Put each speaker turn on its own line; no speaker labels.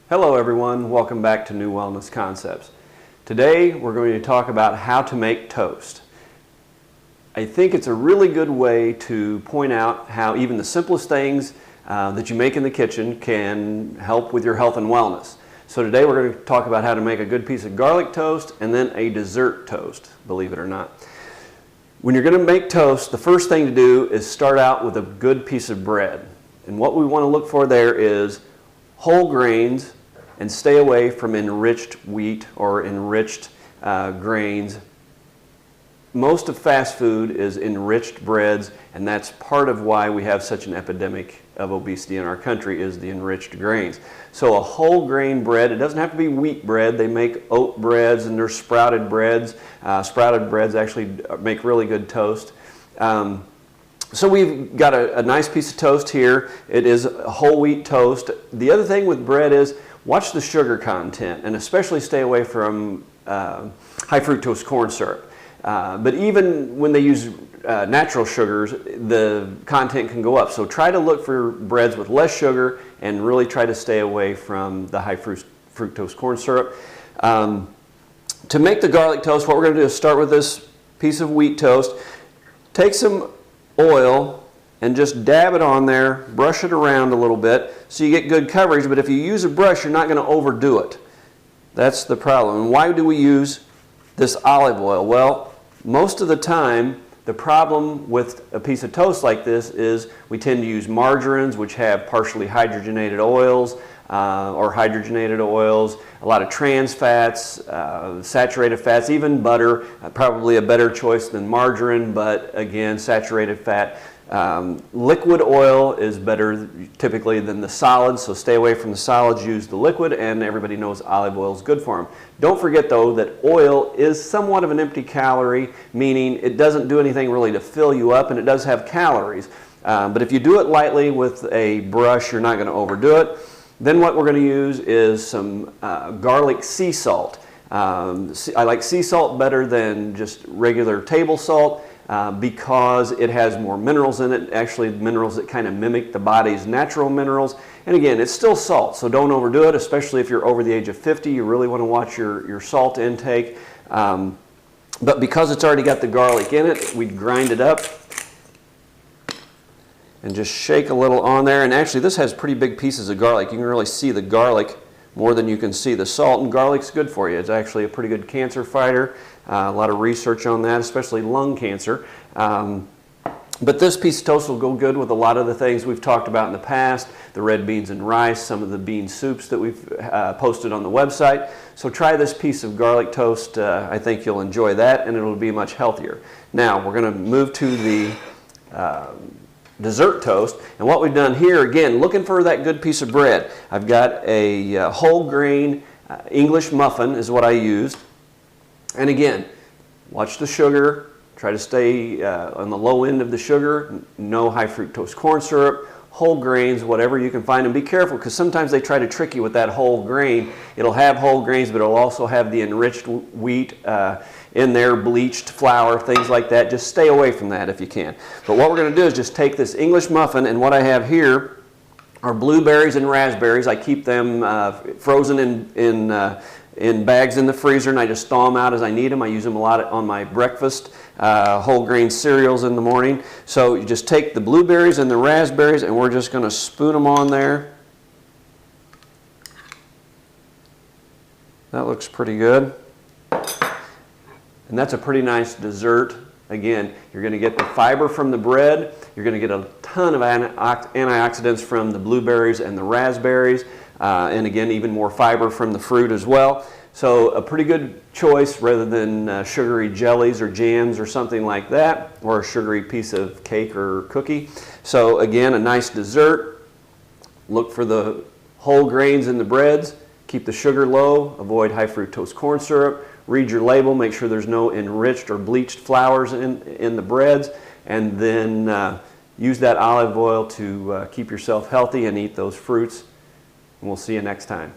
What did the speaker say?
Hello everyone, welcome back to New Wellness Concepts. Today we're going to talk about how to make toast. I think it's a really good way to point out how even the simplest things that you make in the kitchen can help with your health and wellness. So today we're going to talk about how to make a good piece of garlic toast and then a dessert toast, believe it or not. When you're going to make toast, the first thing to do is start out with a good piece of bread. And what we want to look for there is whole grains and stay away from enriched wheat or enriched grains. Most of fast food is enriched breads, and that's part of why we have such an epidemic of obesity in our country is the enriched grains. So a whole grain bread, it doesn't have to be wheat bread. They make oat breads and there's sprouted breads. Sprouted breads actually make really good toast. So we've got a nice piece of toast here. It is a whole wheat toast. The other thing with bread is watch the sugar content and especially stay away from high fructose corn syrup. But even when they use natural sugars, the content can go up. So try to look for breads with less sugar and really try to stay away from the high fructose corn syrup. To make the garlic toast, what we're going to do is start with this piece of wheat toast. Take some oil and just dab it on there, brush it around a little bit so you get good coverage, but if you use a brush you're not going to overdo it. That's the problem. And why do we use this olive oil? Well, most of the time the problem with a piece of toast like this is we tend to use margarines, which have partially hydrogenated oils or hydrogenated oils, a lot of trans fats, saturated fats, even butter, probably a better choice than margarine, but again, saturated fat. Liquid oil is better typically than the solids, so stay away from the solids, use the liquid, and everybody knows olive oil is good for them. Don't forget though that oil is somewhat of an empty calorie, meaning it doesn't do anything really to fill you up, and it does have calories. But if you do it lightly with a brush, you're not going to overdo it. Then what we're going to use is some garlic sea salt. I like sea salt better than just regular table salt because it has more minerals in it, actually minerals that kind of mimic the body's natural minerals. And again, it's still salt, so don't overdo it, especially if you're over the age of 50. You really want to watch your salt intake. But because it's already got the garlic in it, we grind it up and just shake a little on there. And actually this has pretty big pieces of garlic. You can really see the garlic more than you can see the salt, and garlic's good for you. It's actually a pretty good cancer fighter. A lot of research on that, especially lung cancer. But this piece of toast will go good with a lot of the things we've talked about in the past, the red beans and rice, some of the bean soups that we've posted on the website. So try this piece of garlic toast. I think you'll enjoy that, and it'll be much healthier. Now we're going to move to the dessert toast, and what we've done here, again, looking for that good piece of bread. I've got a whole grain English muffin is what I used, and again, watch the sugar, try to stay on the low end of the sugar, no high fructose corn syrup, whole grains, whatever you can find, and be careful because sometimes they try to trick you with that whole grain. It'll have whole grains, but it'll also have the enriched wheat in there, bleached flour, things like that. Just stay away from that if you can. But what we're going to do is just take this English muffin, and what I have here are blueberries and raspberries. I keep them frozen in bags in the freezer, and I just thaw them out as I need them. I use them a lot on my breakfast whole grain cereals in the morning. So you just take the blueberries and the raspberries, and we're just going to spoon them on there. That looks pretty good. And that's a pretty nice dessert. Again, you're going to get the fiber from the bread. You're going to get a ton of antioxidants from the blueberries and the raspberries. And again, even more fiber from the fruit as well. So a pretty good choice rather than sugary jellies or jams or something like that, or a sugary piece of cake or cookie. So again, a nice dessert. Look for the whole grains in the breads. Keep the sugar low. Avoid high fructose corn syrup. Read your label. Make sure there's no enriched or bleached flours in the breads. And then use that olive oil to keep yourself healthy and eat those fruits. And we'll see you next time.